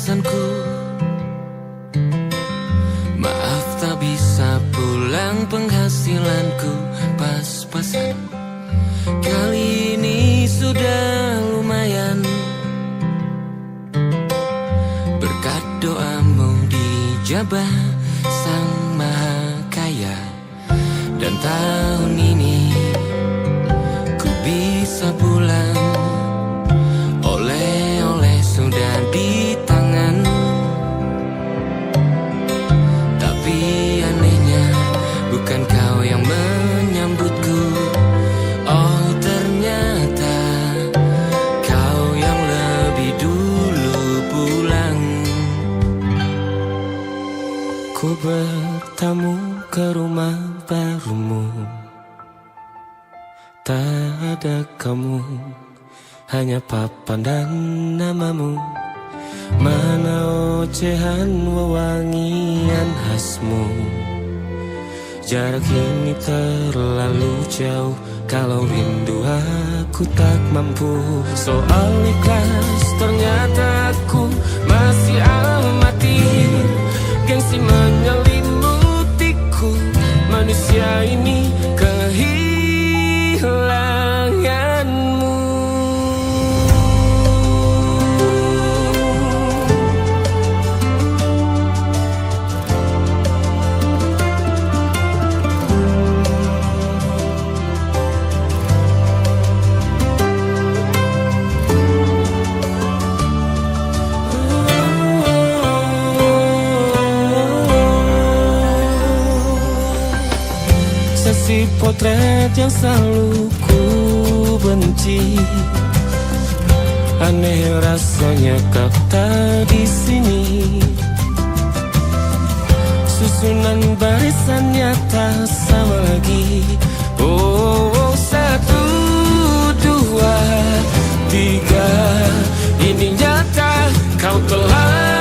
pesanku. Maaf tak bisa pulang, penghasilanku pas-pasan. Kali ini sudah lumayan, berkat doamu dijabah Sang Maha Kaya. Dan tahun ini ku bisa pulang, oleh-oleh sudah di tangan. Tapi anehnya bukan kau yang menyambutku. Oh ternyata kau yang lebih dulu pulang. Ku bertamu ke rumah barumu, tak ada kamu, hanya papan dan namamu. Mana ocehan wewangian khasmu. Jarak ini terlalu jauh, kalau rindu aku tak mampu. Soal ikhlas ternyata aku masih amati. Gengsi menyelimutiku, manusia ini kehilanganmu. Si potret yang selalu ku benci, aneh rasanya kau tak di sini. Susunan barisannya tak sama lagi. Oh, 1, 2, 3, ini nyata kau telah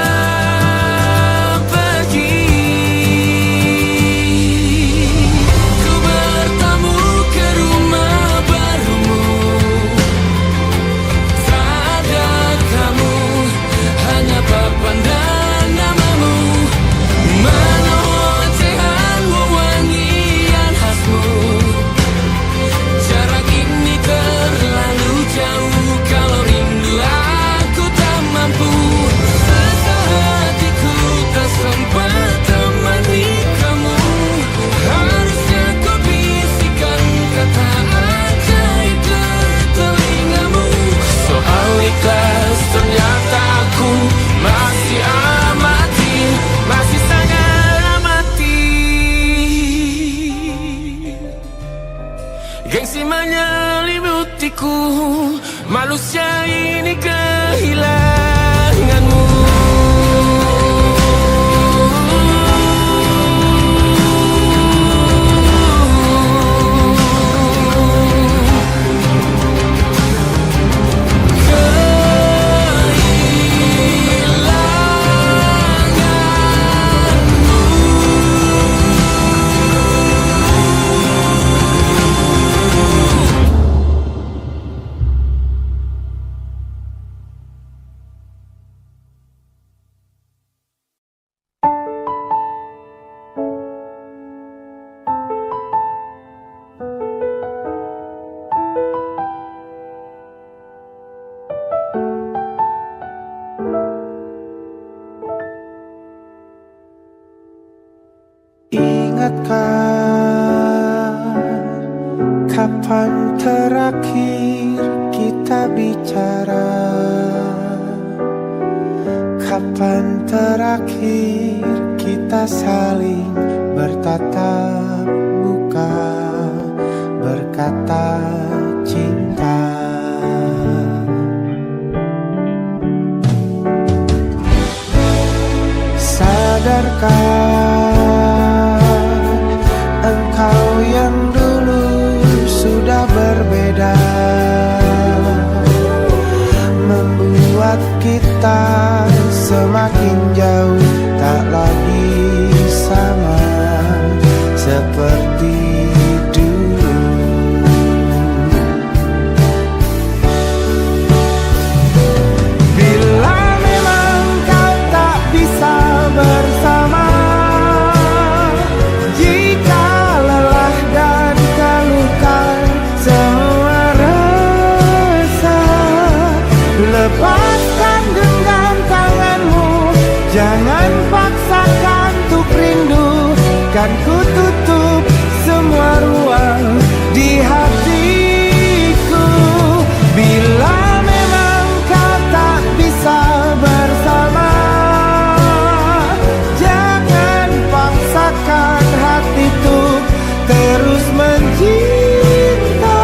ternyata aku masih amati, masih sangat amati. Gengsi menyelimutiku, manusia ini kehilanganmu. Kapan terakhir kita bicara? Kapan terakhir kita saling bertatap muka, berkata cinta? Sadarkah engkau yang dulu sudah berbeda, membuat kita semakin jauh, tak lagi sama seperti dulu. Bila memang kau kan ku tutup semua ruang di hatiku. Bila memang kau tak bisa bersama, jangan paksakan hatiku terus mencinta.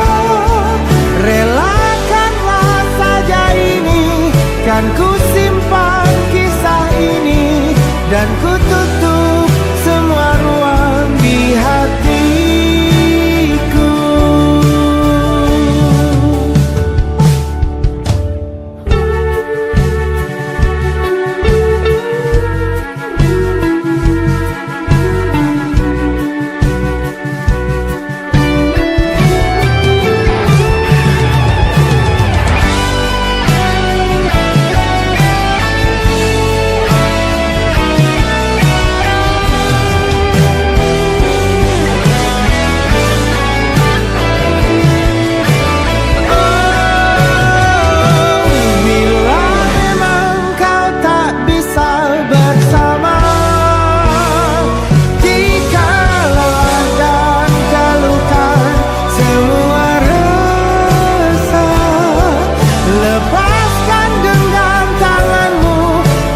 Relakanlah saja ini, kan ku simpan kisah ini, dan ku tutup semua ruang di hatiku.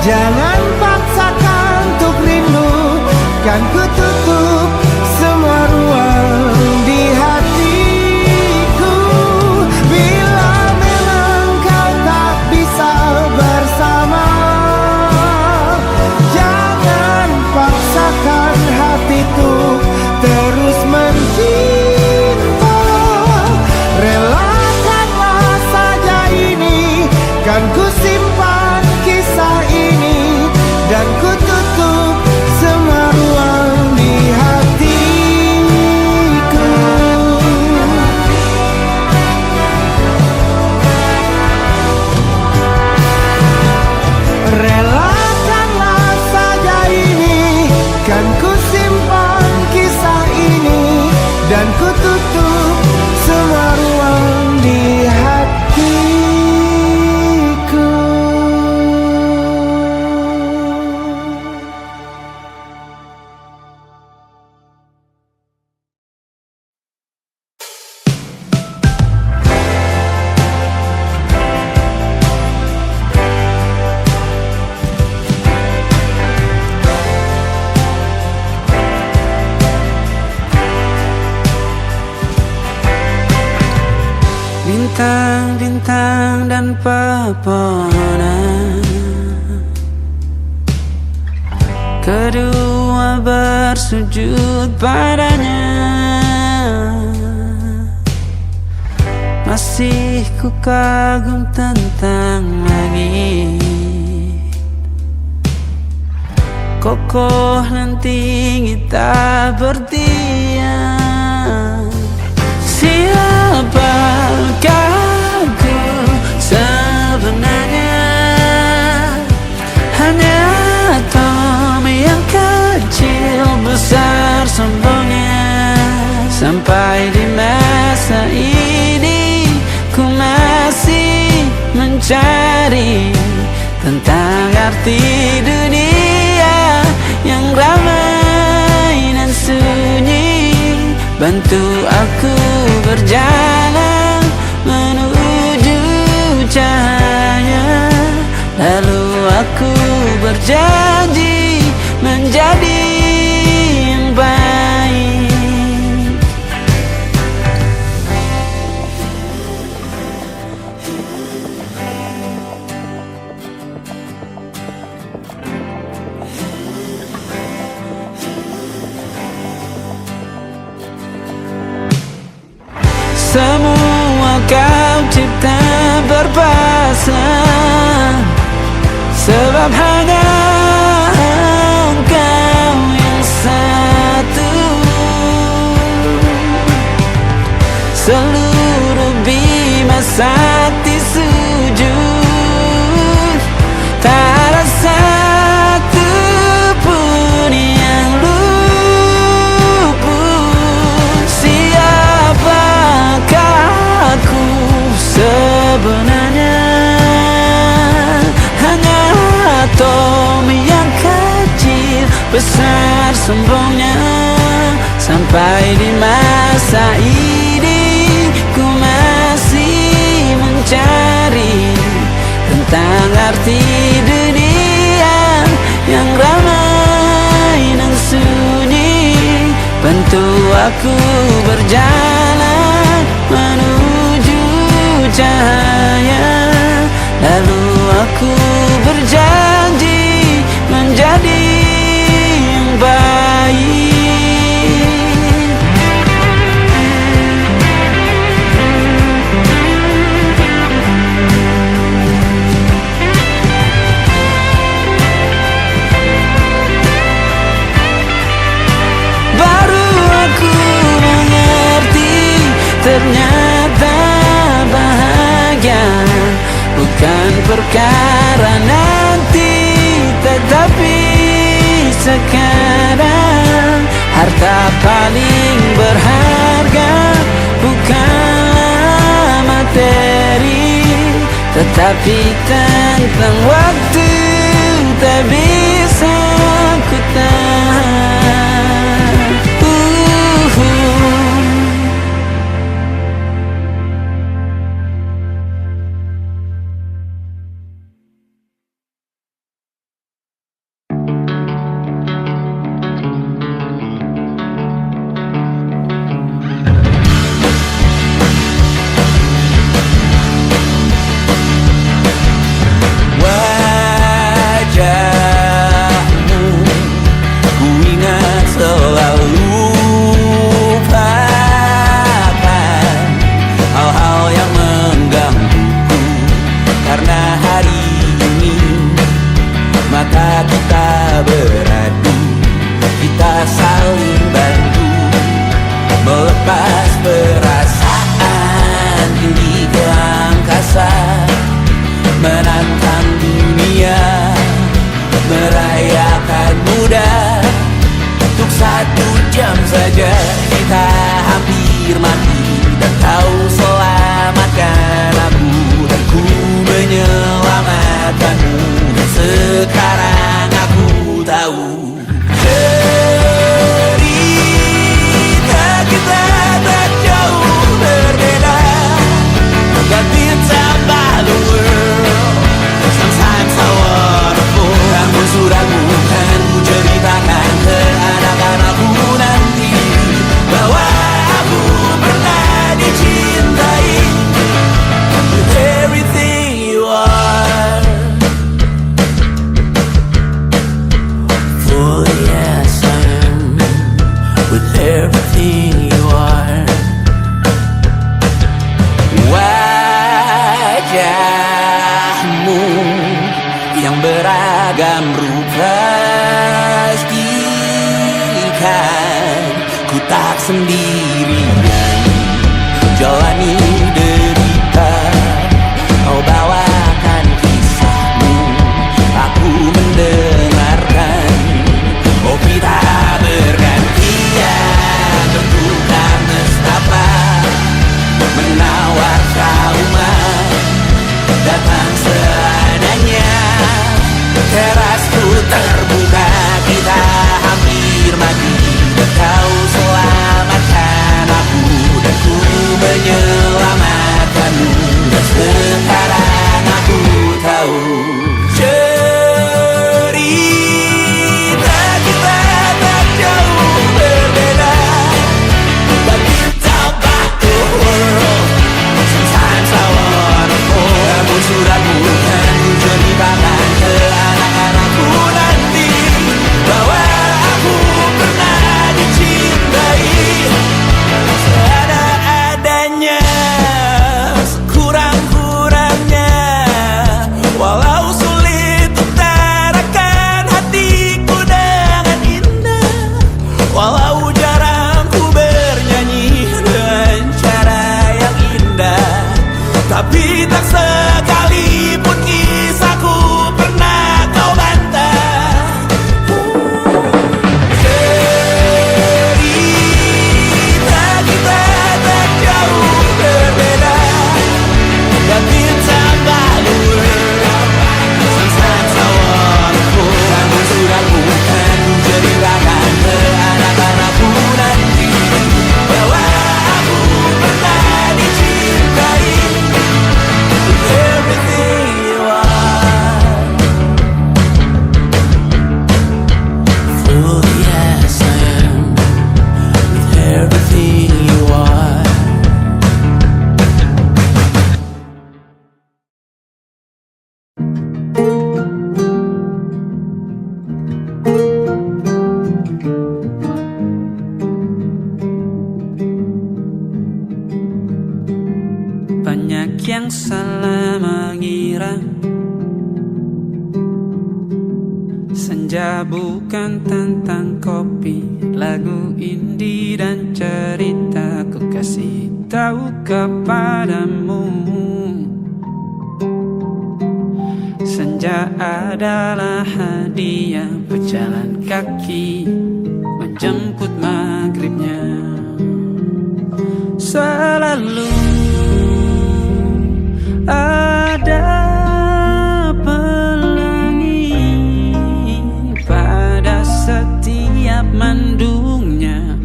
Jangan paksakan untuk rindu, kan ku tutup semua ruang di hatiku. Bila memang kau tak bisa bersama, jangan paksakan hatiku terus mencinta. Relakanlah saja ini, kan ku simpan kisah ini, dan ku tutup semua ruang di hatiku. Relakanlah saja ini, kan ku simpan kisah ini, dan ku tutup semua ruang di hatiku. Bintang-bintang dan pepohonan, kedua bersujud padanya. Masih ku kagum tentang langit, kokoh dan tinggi tak berdiam. Siapakah aku sebenarnya? Hanya Tom yang kecil besar sombongnya. Sampai di masa ini ku masih mencari tentang arti dunia yang ramai dan sunyi. Bantu aku berjalan menuju cahaya, lalu aku berjanji menjadi yang baik. Semua kau cipta berpasang, sebab hanya engkau yang satu. Seluruh bima sakti sujud, tak ada satu pun yang luput. Siapakah aku sebenarnya? Hanya atom yang kecil besar sombongnya. Sampai di masa ini ku masih mencari tentang arti dunia yang ramai dan sunyi. Bantu aku berjalan menuju cahaya, lalu aku berjanji menjadi yang baik. Ternyata bahagia bukan perkara nanti, tetapi sekarang. Harta paling berharga bukanlah materi, tetapi tentang waktu tak bisa ku tahan. Kurang-kurang yang salah mengira senja bukan tentang kopi, lagu indie dan cerita ku kasih tahu kepadamu. Senja adalah hadiah pejalan kaki menjemput maghribnya. Selalu ada pelangi pada setiap mendungnya.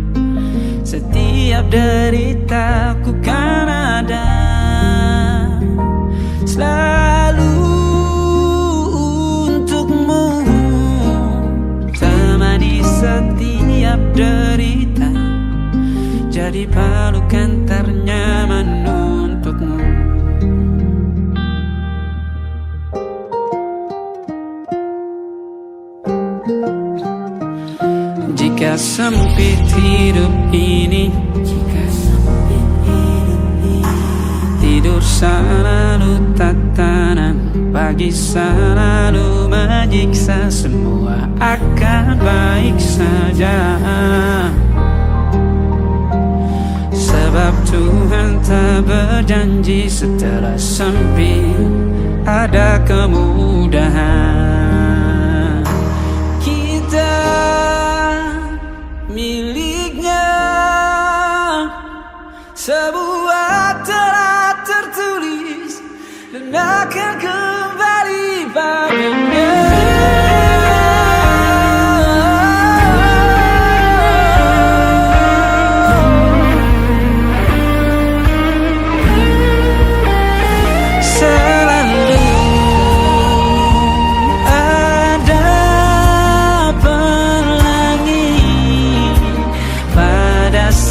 Setiap deritaku kan ada selalu untukmu, temani setiap derita, jadi pelukan ternyaman untukmu. Jika sempit hidup ini, tidur selalu tatanan, pagi selalu menyiksa, semua akan baik saja. Sebab Tuhan tak berjanji setelah sempit ada kemudahan. Kita miliknya, sebuah telah tertulis dan akan kembali padanya.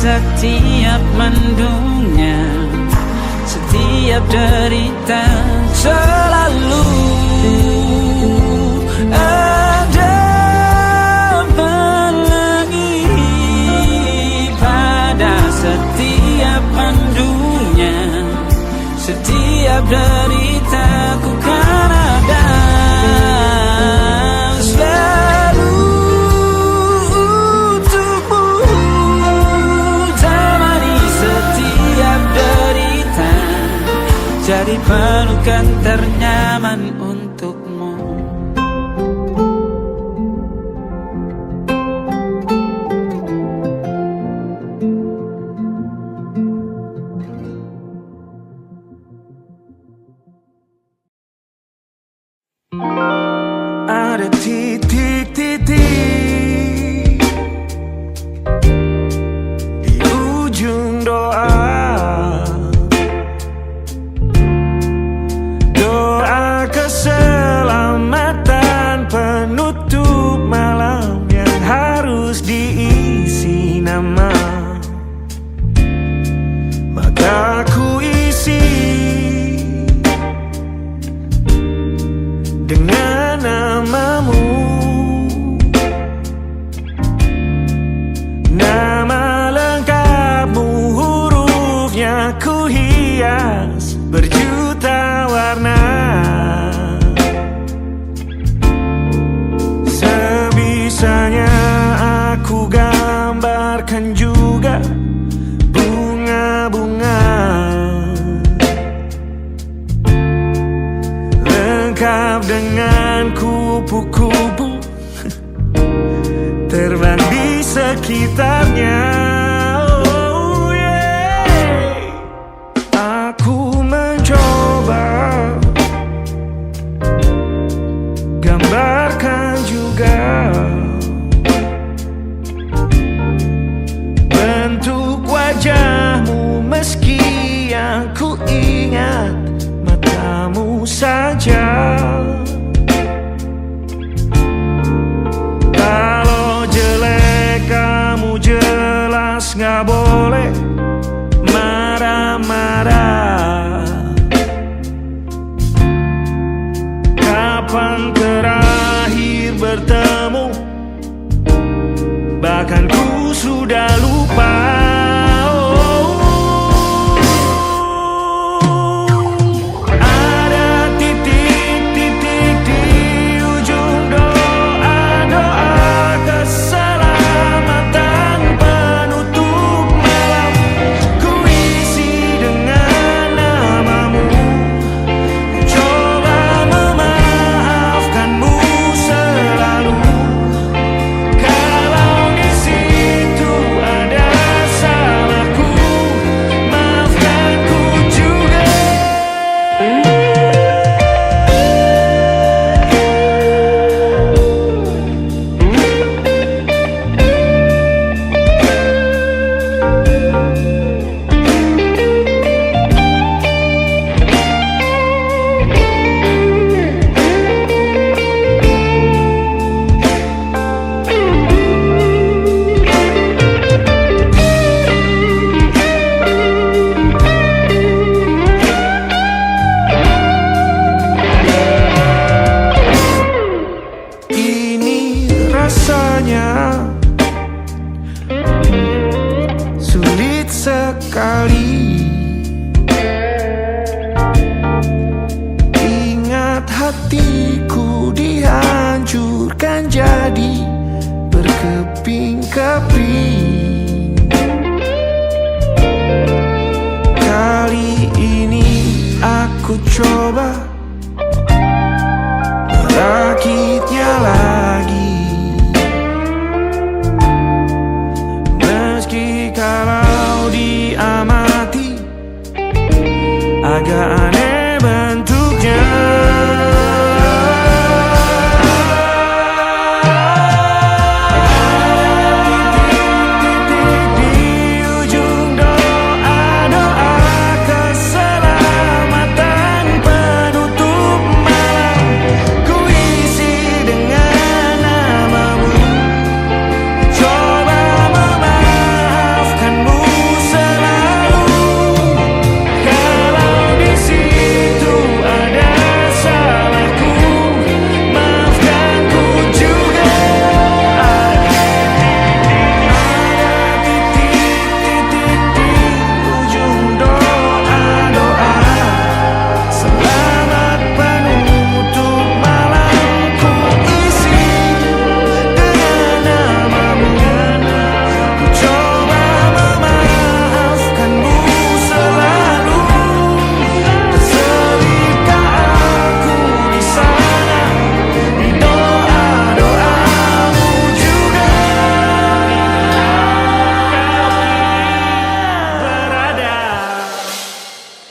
Setiap mendungnya, setiap derita, selalu ada pelangi pada setiap mendungnya. Setiap derita ku kan ada jadi pelukan ternyaman untukmu. Ada titik-titik di ujung doa, keselamatan penutup malam yang harus diisi nama. Maka ku isi dengan namamu, nama lengkapmu, hurufnya ku hias berjuta warna. Sebisanya aku gambarkan juga bunga-bunga, lengkap dengan kupu-kupu terbang di sekitarnya. Oh yeah. Aku mencoba gambarkan juga bentuk wajahmu, meski yang ku ingat matamu saja. Kalau jelek kamu jelas gak boleh marah-marah. Kapan terakhir bertemu, bahkan ku sudah lupa. jadi berkeping-keping. Kali ini aku coba merakitnya lagi, meski kalau diamati agak aneh bentuknya.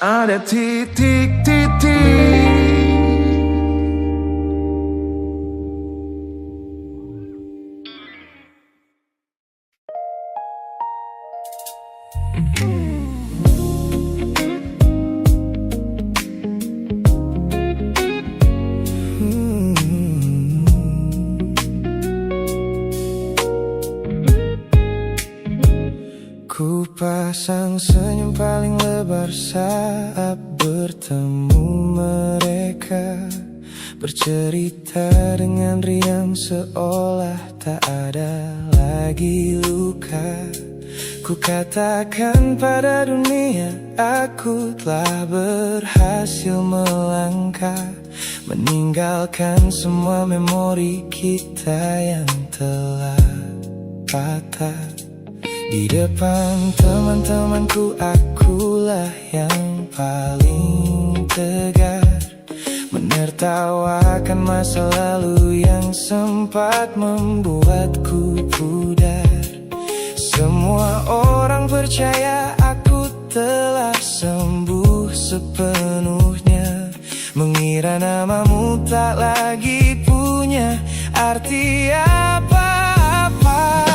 Ada titik-titik. Ku pasang senyum paling lebar saat bertemu mereka, bercerita dengan riang seolah tak ada lagi luka. Ku katakan pada dunia aku telah berhasil melangkah, meninggalkan semua memori kita yang telah patah. Di depan teman-temanku akulah yang paling tegar, menertawakan masa lalu yang sempat membuatku pudar. Semua orang percaya aku telah sembuh sepenuhnya, mengira namamu tak lagi punya arti apa-apa.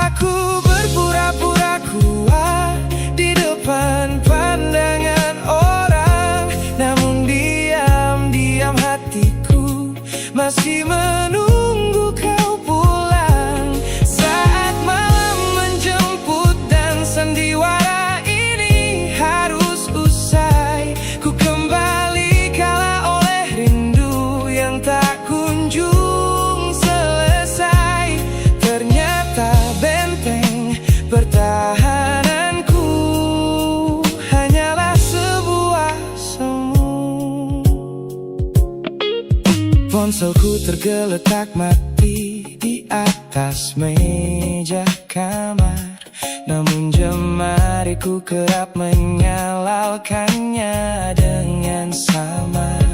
Aku berpura-pura kuat di depan pandangan orang, namun diam-diam hatiku masih menunggu kau pulang. Saat malam menjemput dan sandiwara ini harus usai, ku kembali kalah oleh rindu yang tak kunjung selesai. Ternyata benteng pertahananku hanyalah sebuah semu. Ponselku tergeletak mati di atas meja kamar, namun jemariku kerap menyalakannya dengan samar.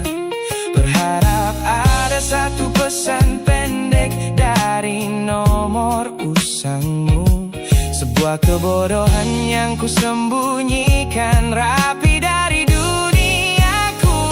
Berharap ada satu pesan pendek dari nomor usangmu, sebuah kebodohan yang ku sembunyikan rapi dari duniaku.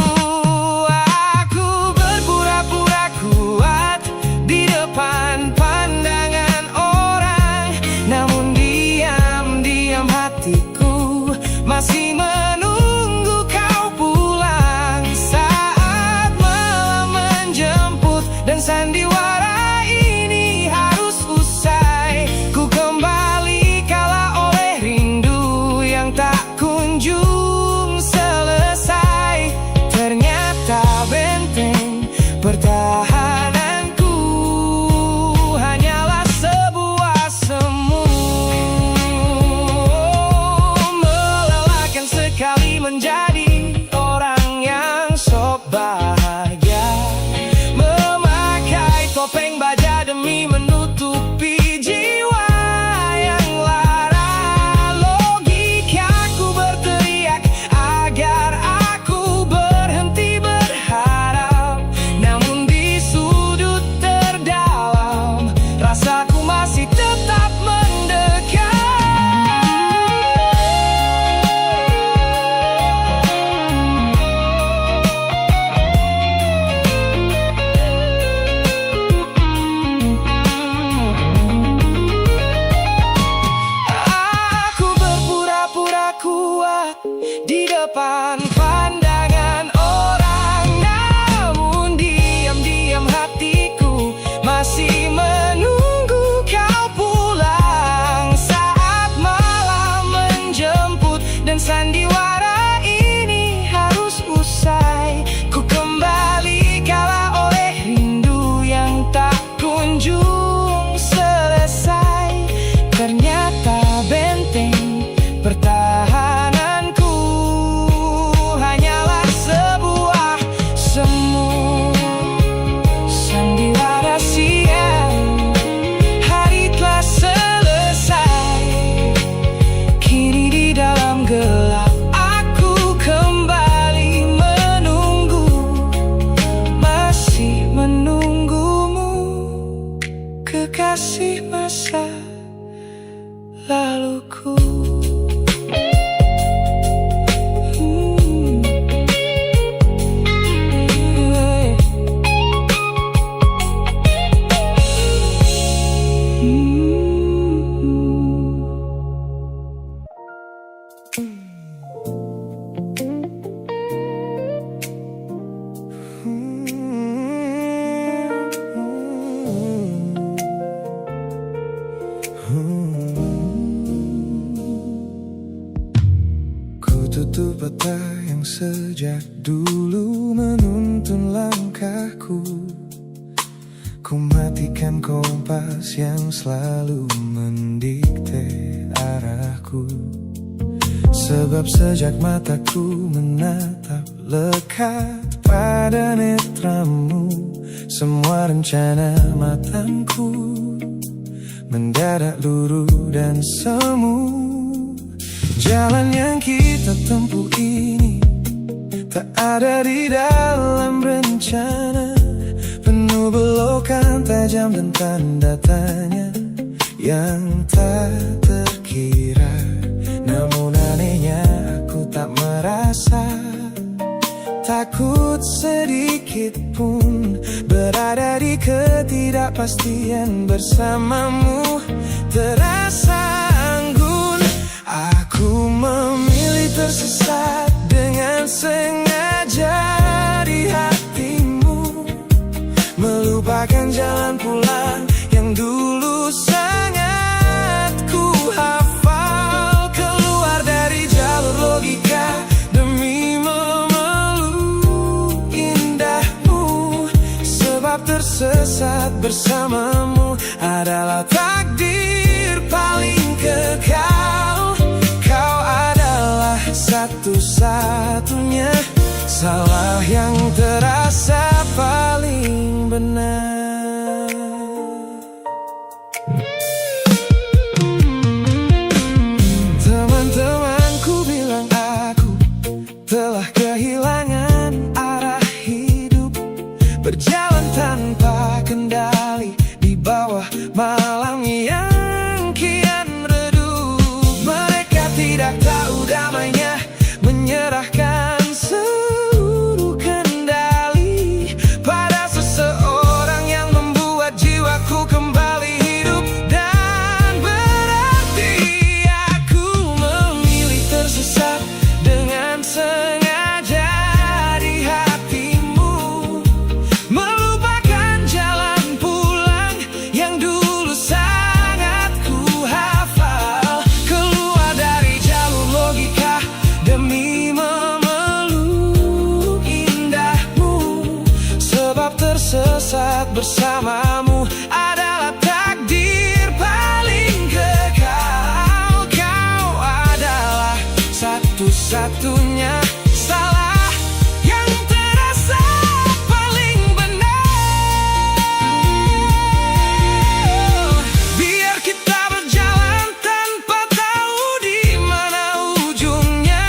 Aku berpura-pura kuat di depan pandangan orang, namun diam-diam hatiku masih menunggu kau pulang. Saat malam menjemput dan sandiwara ini harus usai, ku kembali kalah oleh rindu yang tak kunjung selesai. Ternyata benteng pertahananku hanyalah sebuah semu. Melelahkan sekali menjadi orang yang sok bahagia, memakai topeng baja kekasih masa laluku. Ku tutup mata yang sejak dulu menuntun langkahku. Ku matikan kompas yang selalu mendikte arahku. Sebab sejak mataku menatap lekat pada netramu, semua rencana matangku mendadak luruh dan semu. Jalan yang kita tempuh ini tak ada di dalam rencana, penuh belokan tajam dan tanda tanya yang tak terkira. Namun anehnya aku tak merasa takut sedikit pun berada di ketidakpastian bersamamu. Terasa anggun, aku memilih tersesat dengan sengaja di hatimu, melupakan jalan pulang yang dulu sangat ku hafal. Keluar dari jalur logika demi memeluk indahmu, sebab tersesat bersamamu adalah takdir paling kekal. Kau adalah satu-satunya salah yang terasa paling benar. Teman-temanku bilang aku telah kehilangan arah hidup, berjalan tanpa kendali di bawah malam yang kian redup. Mereka tidak tahu damainya menyerahkan seluruh kendali pada seseorang yang membuat jiwaku kembali hidup dan berarti. Aku memilih tersesat dengan sengaja di hatimu, melupakan jalan pulang yang dulu sangat ku hafal. Keluar dari jalur logika demi memeluk indahmu, sebab tersesat bersamamu adalah takdir paling kekal. Kau adalah satu-satunya salah yang terasa paling benar. Biar kita berjalan tanpa tahu di mana ujungnya,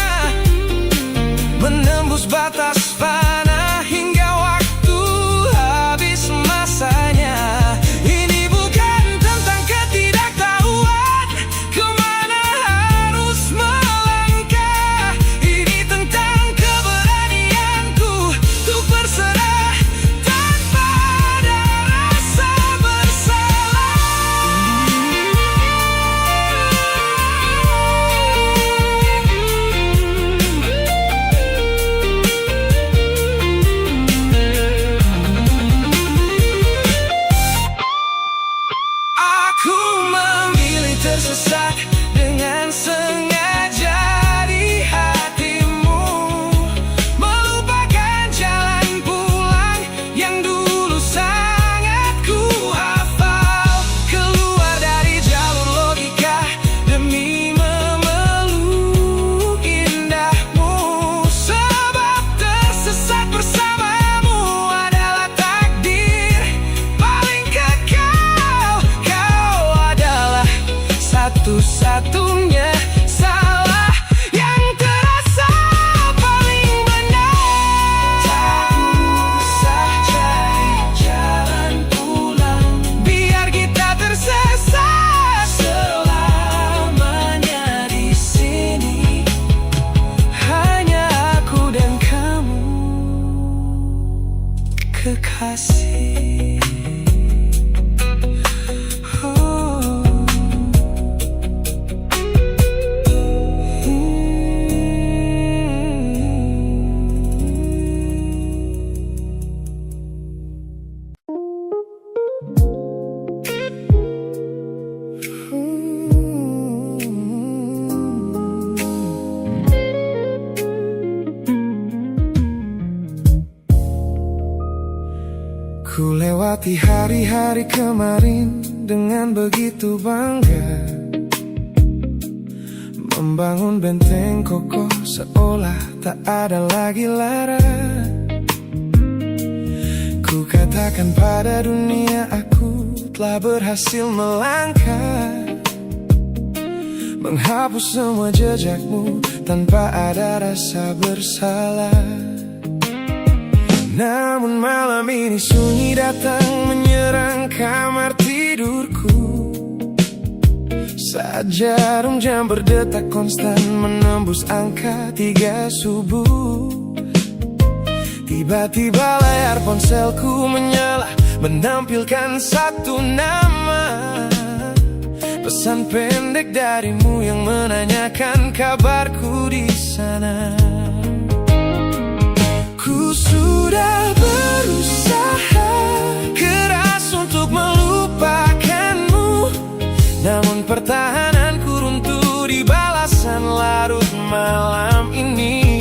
menembus batas fana hingga waktu habis masanya. Melewati hari-hari kemarin dengan begitu bangga, membangun benteng kokoh seolah tak ada lagi lara. Ku katakan pada dunia aku telah berhasil melangkah, menghapus semua jejakmu tanpa ada rasa bersalah. Namun malam ini sunyi datang menyerang kamar tidurku, saat jarum jam berdetak konstan menembus angka 3 subuh. Tiba-tiba layar ponselku menyala, menampilkan satu nama, pesan pendek darimu yang menanyakan kabarku di sana. Ku sudah berusaha keras untuk melupakanmu, namun pertahananku runtuh di balasan larut malam ini.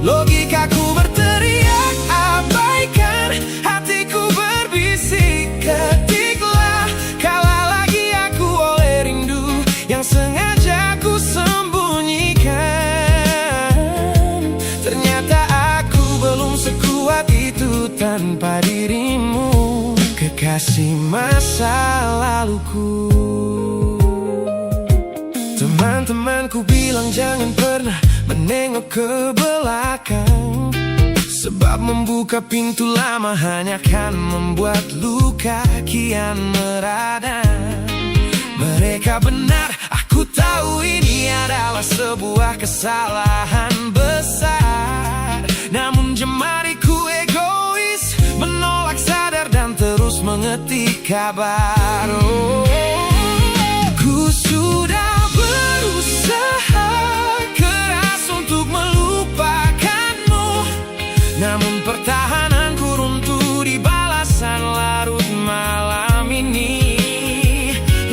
Logikaku berteriak abaikan, hatiku berbisik ketiklah, kalah lagi aku oleh rindu yang sengaja ku sembunyikan. Ternyata aku belum sekuat itu tanpa dirimu, kekasih masa laluku. Teman-temanku bilang jangan pernah menengok ke belakang, sebab membuka pintu lama hanya akan membuat luka kian meradang. Mereka benar, aku tahu ini adalah sebuah kesalahan besar, namun jemariku egois menolak sadar dan terus mengetik kabar. Ku sudah berusaha keras untuk melupakanmu, namun pertahananku runtuh di balasan larut malam ini.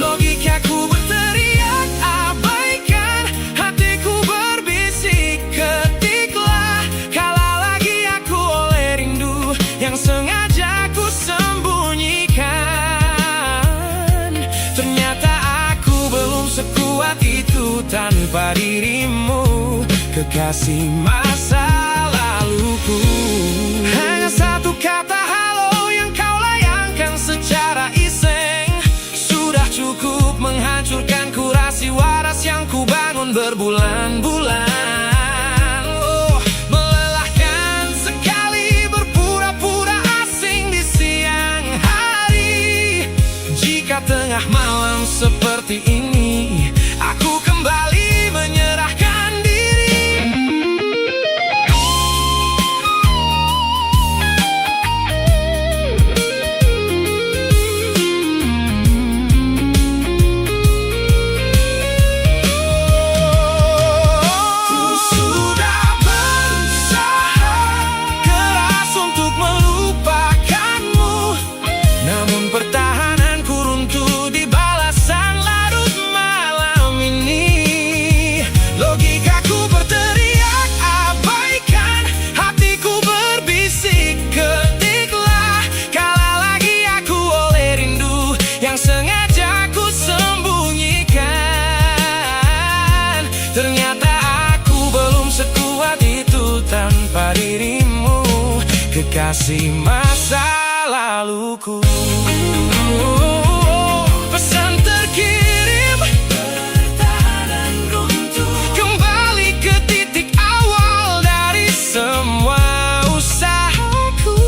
Logikaku berteriak abaikan, hatiku berbisik ketiklah, kalah lagi aku oleh rindu yang sengaja ku sembunyikan. Ternyata aku belum sekuat itu tanpa dirimu, kekasih masa laluku. Hanya satu kata halo yang kau layangkan secara iseng sudah cukup menghancurkan kurasi waras yang ku bangun berbulan-bulan. Melelahkan sekali berpura-pura asing di siang hari. Jika tengah malam seperti ini aku kembali menyerahkan diri. Ku sudah berusaha keras untuk melupakanmu, namun pertahananku runtuh di balasan larut malam ini. Logikaku berteriak abaikan, hatiku berbisik ketiklah, kalah lagi aku oleh rindu yang sengaja ku sembunyikan. Ternyata aku belum sekuat itu tanpa dirimu, kekasih masa laluku. Pesan terkirim, pertahanan runtuh, kembali ke titik awal dari semua usahaku.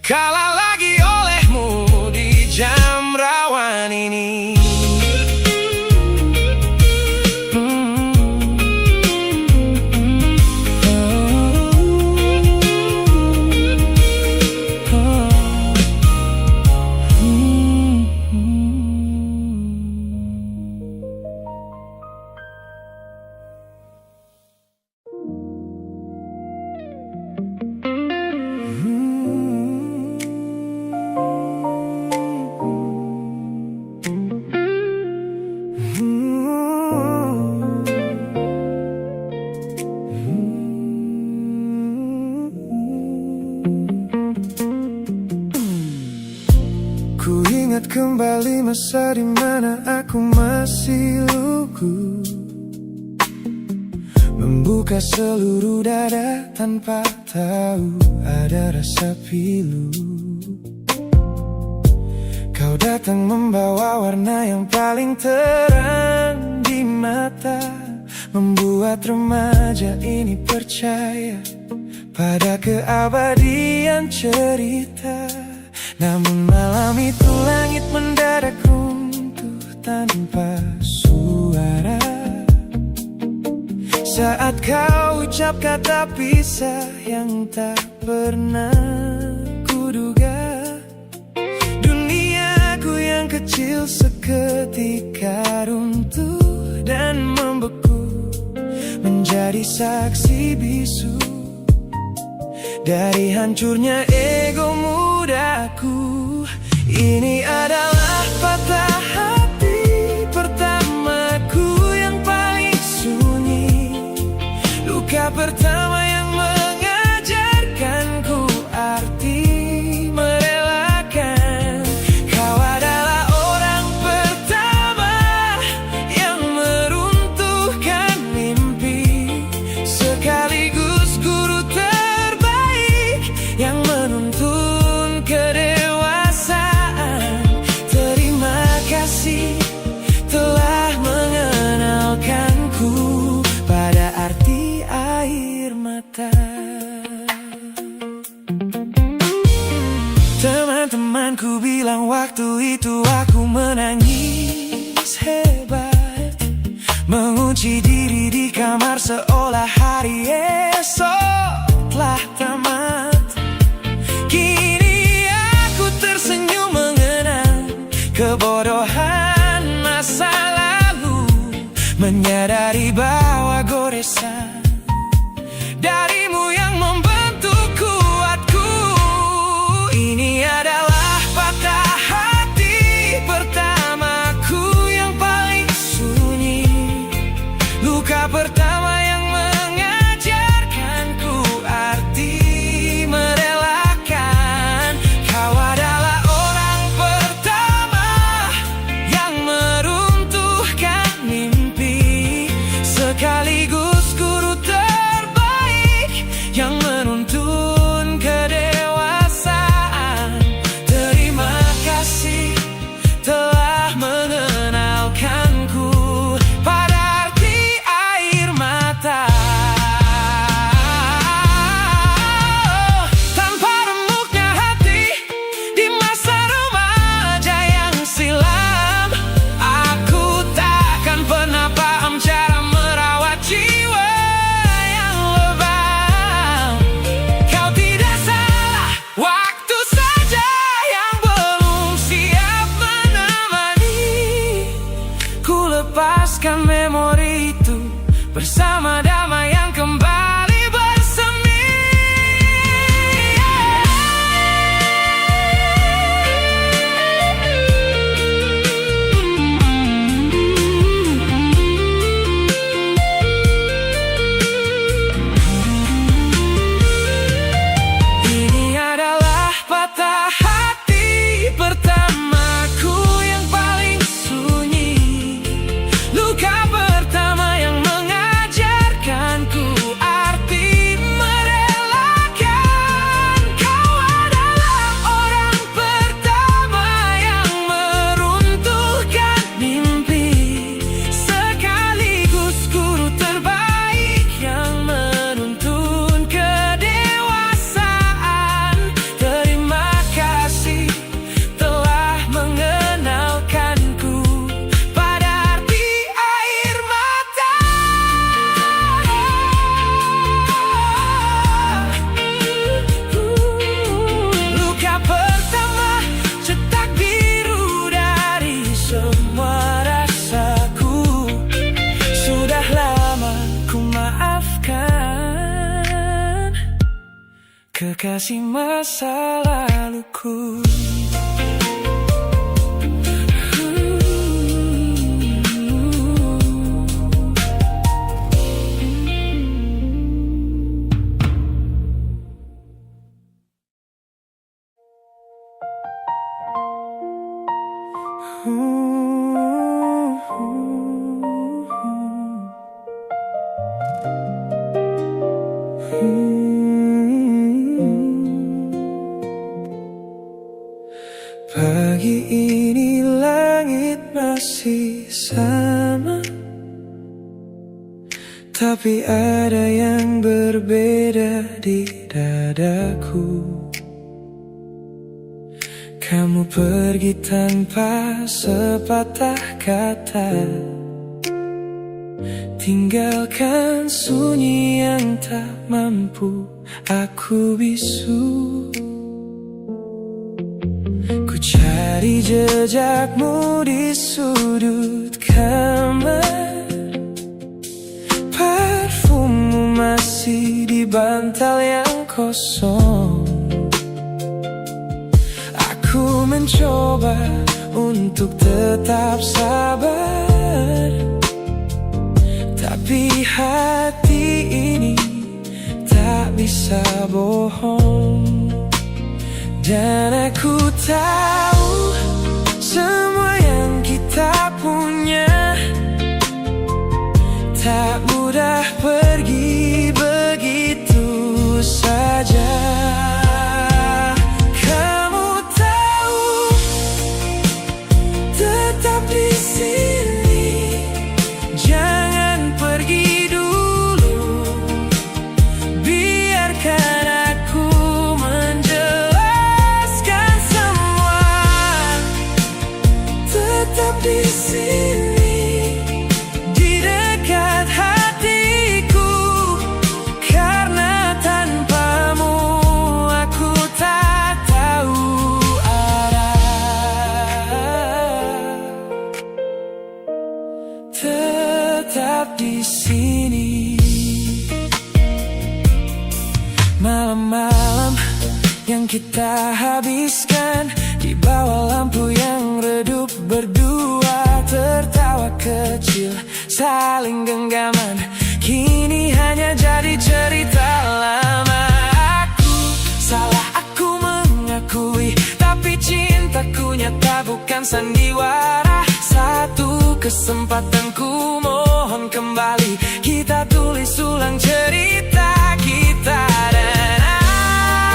Kalah lagi olehmu di jam rawan ini. Ku ingat kembali masa dimana aku masih lugu, membuka seluruh dada tanpa tahu ada rasa pilu. Kau datang membawa warna yang paling terang di mata, membuat remaja ini percaya pada keabadian cerita. Namun malam itu langit mendadak runtuh tanpa suara saat kau ucap kata pisah yang tak pernah kuduga. Duniaku yang kecil seketika runtuh dan membeku, menjadi saksi bisu dari hancurnya ego mudaku. Ini adalah patah hati pertamaku yang paling sunyi, luka pertama yang mengajarkanku arti merelakan. Kau adalah orang pertama yang meruntuhkan mimpi, sekaligus guru terbaik yang menuntun kedewasaan. Terima kasih telah mengenalkanku pada arti air mata. Teman-temanku bilang waktu itu aku menangis hebat, mengunci diri di kamar seolah hari esok telah tamat. Kini aku tersenyum mengenang kebodohan masa lalu, menyadari bahwa goresan darimu yang membentuk kuatku. Ini adalah patah hati pertamaku yang paling sunyi, luka pertama yang mengajarkanku arti merelakan. Kau adalah orang pertama yang meruntuhkan mimpi, sekaligus guru terbaik yang menuntun kedewasaan. Terima kasih telah mengenalkanku pada arti air mata. Tanpa remuknya hati di masa remaja yang silam, aku takkan pernah paham cara merawat jiwa yang lebam. Kau tidak salah, waktu saja yang belum siap menemani. Ku lepaskan memori itu bersama damai yang kembali bersemi. Ini adalah patah hati pertamaku yang paling sunyi, luka pertama yang mengajarkanku arti merelakan. Kau adalah orang pertama yang meruntuhkan mimpi, sekaligus guru terbaik yang menuntun kedewasaan. Terima kasih telah mengenalkanku pada arti air mata. Luka pertama cetak biru dari semua rasaku. Sudah lama ku maafkan kekasih masa laluku. Pagi ini langit masih sama, tapi ada yang berbeda di dadaku. Kamu pergi tanpa sepatah kata, tinggalkan sunyi yang tak mampu aku bisu. Ku cari jejakmu di sudut kamar, parfummu masih di bantal yang kosong. Aku mencoba untuk tetap sabar, tapi hati ini tak bisa bohong. Dan aku tahu semua yang kita punya tak mudah pergi begitu saja. Kamu tahu, tetap di sini, jangan pergi dulu. Biarkan aku menjelaskan semua. Tetap di sini, di dekat hatiku, karena tanpamu aku tak tahu arah. Tetap di sini. Malam-malam yang kita habiskan di bawah lampu yang redup, berdua tertawa kecil, saling genggaman, kini hanya jadi cerita lama. Aku salah, aku mengakui, tapi cintaku nyata bukan sandiwara. Satu kesempatan ku mohon kembali, kita tulis ulang cerita kita. Dan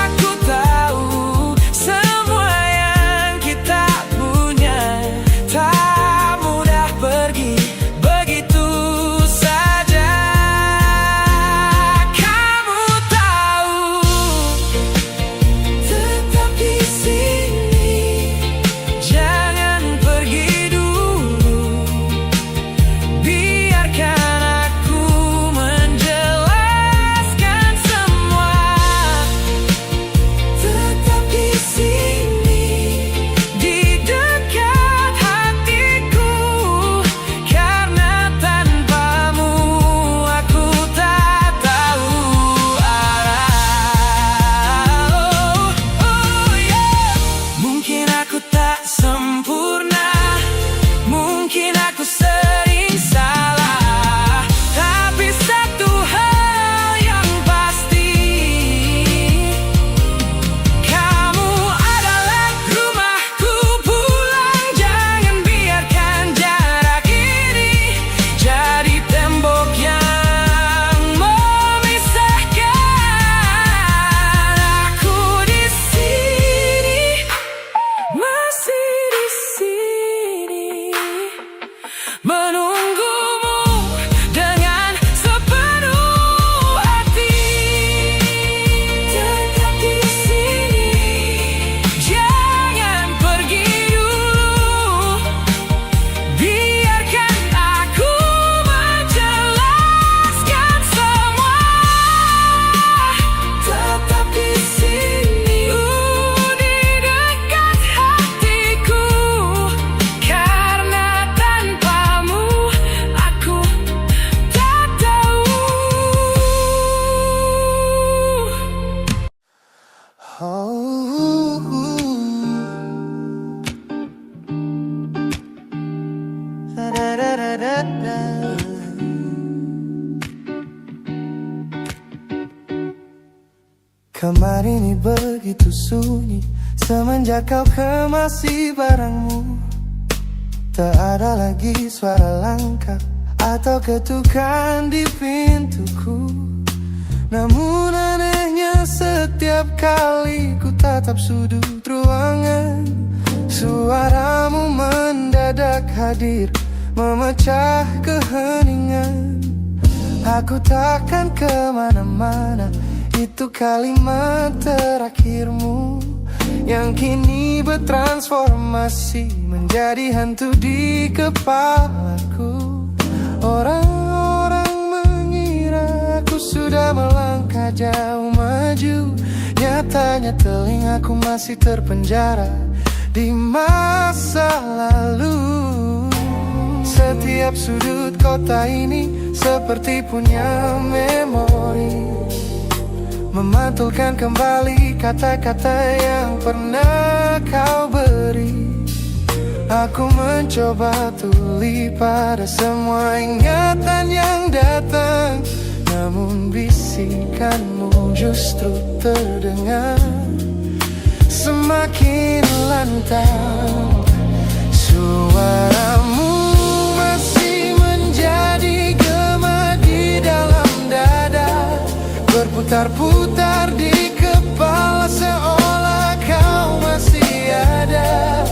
aku tahu semua yang kita punya tak mudah pergi begitu saja. Kamu tahu, tetap di sini, jangan pergi dulu. Biarkan aku menjelaskan semua. Tetap di sini, di dekat hatiku, karena tanpamu aku tak tahu arah. Oh, yeah. Mungkin aku tak sempurna, mungkin aku sering salah, tapi satu hal yang pasti, kamu adalah rumahku pulang. Jangan biarkan jarak ini jadi tembok yang memisahkan. Aku di sini, masih di sini, menunggumu dengan sepenuh hati. Tetap di sini, jangan pergi dulu. Biarkan aku menjelaskan semua. Tetap di sini, di dekat hatiku, karena tanpamu aku tak tahu. Kamar ini begitu sunyi semenjak kau kemasi barangmu. Tak ada lagi suara langkah atau ketukan di pintuku. Namun anehnya setiap kali ku tatap sudut ruangan, suaramu mendadak hadir, memecah keheningan. Aku takkan kemana-mana, itu kalimat terakhirmu yang kini bertransformasi menjadi hantu di kepalaku. Orang-orang mengira aku sudah melangkah jauh maju, nyatanya telingaku masih terpenjara di masa lalu. Setiap sudut kota ini seperti punya memori, memantulkan kembali kata-kata yang pernah kau beri. Aku mencoba tuli pada semua ingatan yang datang, namun bisikanmu justru terdengar semakin lantang. Suaramu masih menjadi gema di dalam dada, berputar-putar di kepala seolah kau masih ada.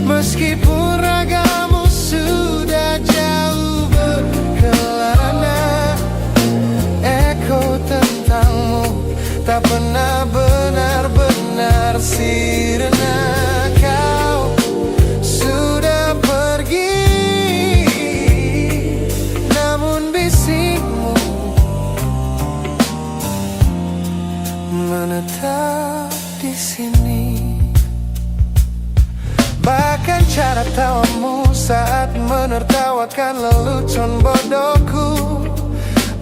Meskipun ragamu sudah jauh berkelana, eko tentangmu tak pernah benar-benar sirna. Kau sudah pergi, namun bisikmu menetap di sini. Bahkan cara tawamu saat menertawakan lelucon bodohku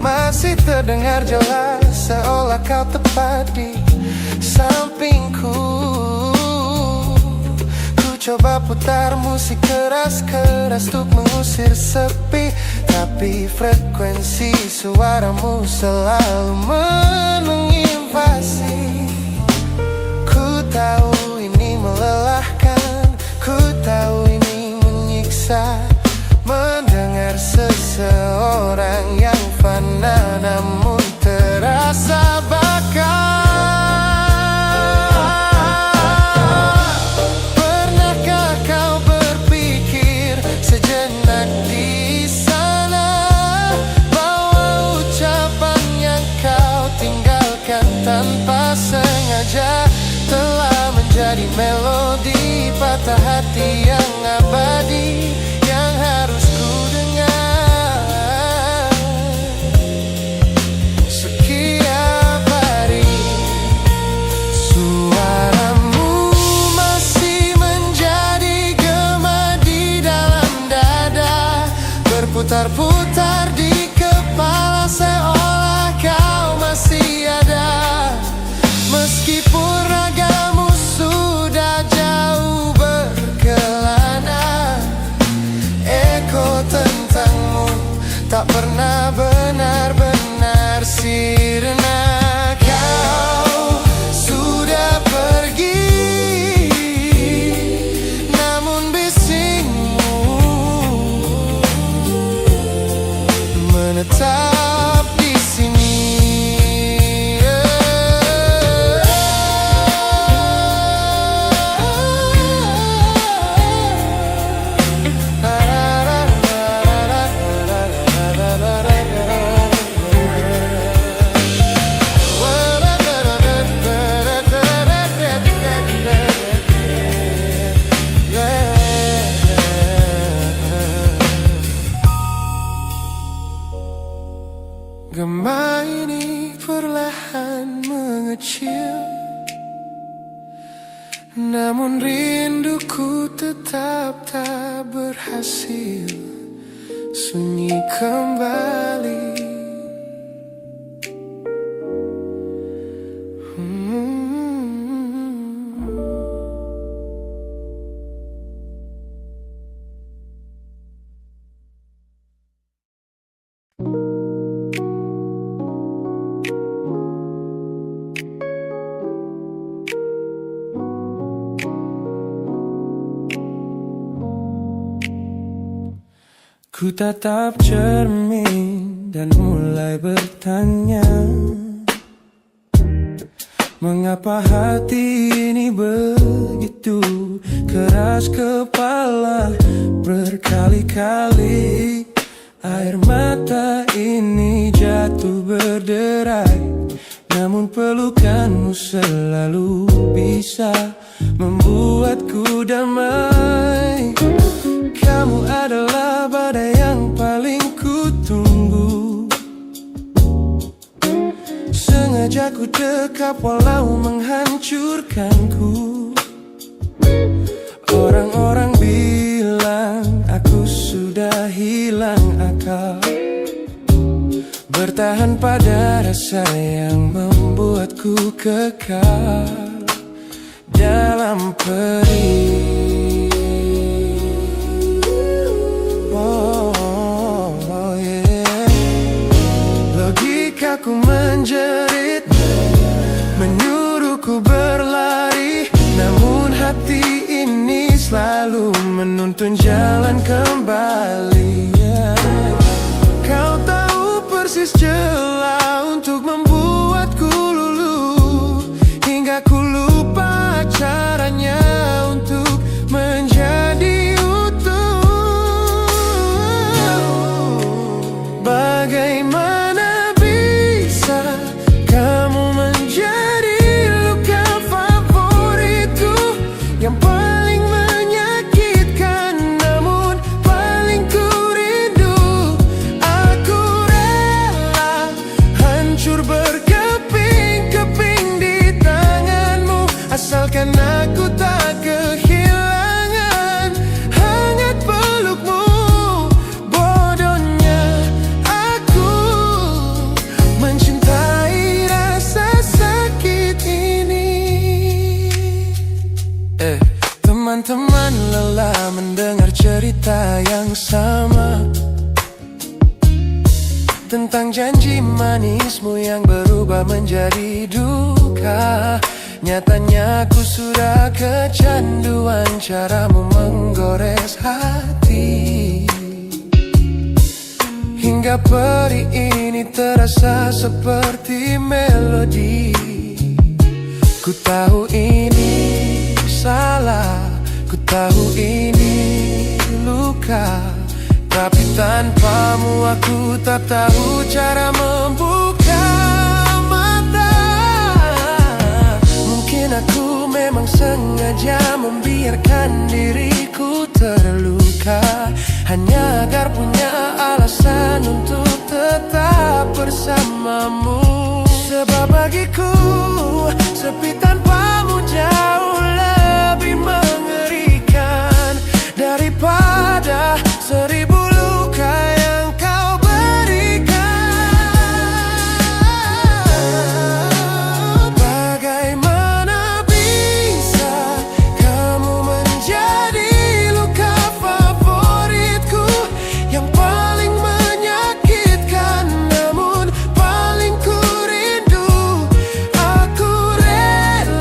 masih terdengar jelas, seolah kau tepat di sampingku. Ku coba putar musik keras-keras untuk mengusir sepi, tapi frekuensi suaramu selalu menginvasi. Ku tahu ini melelahkan, ku tahu ini menyiksa, mendengar seseorang yang fana namun terasa bakal. Pernahkah kau berpikir sejenak di sana bahwa ucapan yang kau tinggalkan tanpa sengaja telah menjadi melodi patah hati yang abadi yang harus ku dengar setiap hari. Suaramu masih menjadi gema di dalam dada, berputar-putar di kepala seolah kau masih ada. Meskipun ragamu sudah jauh berkelana, eko tentangmu tak pernah benar-benar sirna. Kau sudah pergi, namun bisikmu menetap di sini. Gema ini perlahan mengecil, namun rinduku tetap tak berhasil sunyi kembali. Ku tatap cermin dan mulai bertanya, mengapa hati ini begitu keras kepala? Berkali-kali air mata ini jatuh berderai, namun pelukanmu selalu bisa membuatku damai. Kamu adalah badai yang paling ku tunggu. Sengaja ku dekap walau menghancurkanku. Orang-orang bilang aku sudah hilang akal, bertahan pada rasa yang membuatku kekal dalam perih. Logikaku menjerit, menyuruhku berlari, namun hati ini selalu menuntun jalan kembali. Kau tahu persis celah untuk membuatku luluh, hingga ku lupa caranya untuk menjadi utuh. Bagaimana bisa kamu menjadi luka favoritku, yang paling menyakitkan namun paling ku rindu. Aku rela hancur berkeping-keping di tanganmu, asalkan aku tak kehilangan hangat pelukmu. Bodohnya aku mencintai rasa sakit ini. Teman-teman lelah mendengar cerita yang sama tentang janji manismu yang berubah menjadi duka. Nyatanya aku sudah kecanduan caramu menggores hati, hingga perih ini terasa seperti melodi. Ku tahu ini salah, ku tahu ini luka, tapi tanpamu aku tak tahu cara membuka mata. Mungkin aku memang sengaja membiarkan diriku terluka, hanya agar punya alasan untuk tetap bersamamu. Sebab bagiku sepi tanpamu jauh lebih mengerikan daripada 1000 luka yang kau berikan. Bagaimana bisa kamu menjadi luka favoritku, yang paling menyakitkan namun paling ku rindu. Aku rela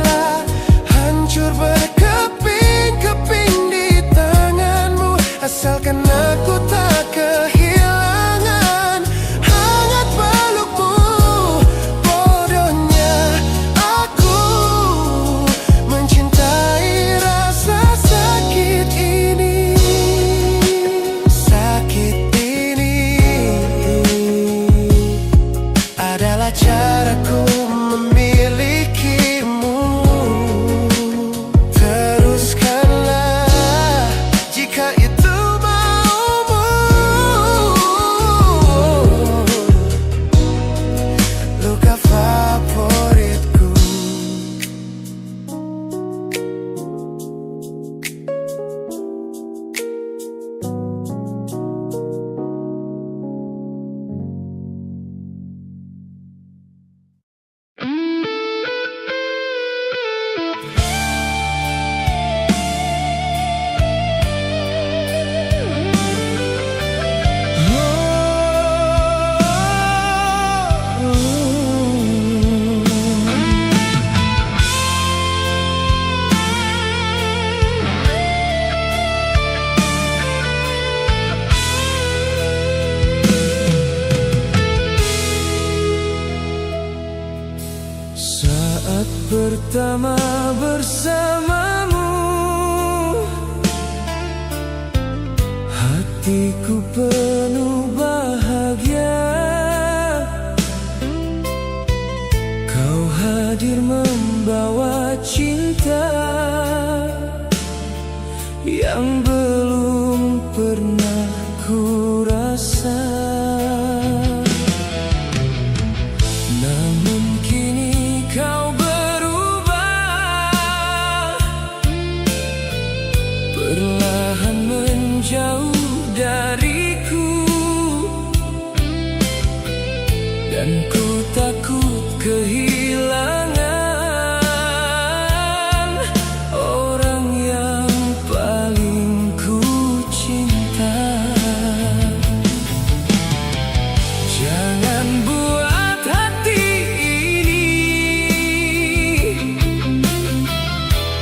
pertama bersamamu, hatiku penuh bahagia. Kau hadir membawa cinta yang belum pernah ku rasa. Namun kini kau berubah, perlahan menjauh dariku, dan ku takut kehilangan orang yang paling ku cinta. Jangan buat hati ini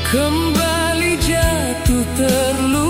kembali jatuh terluka.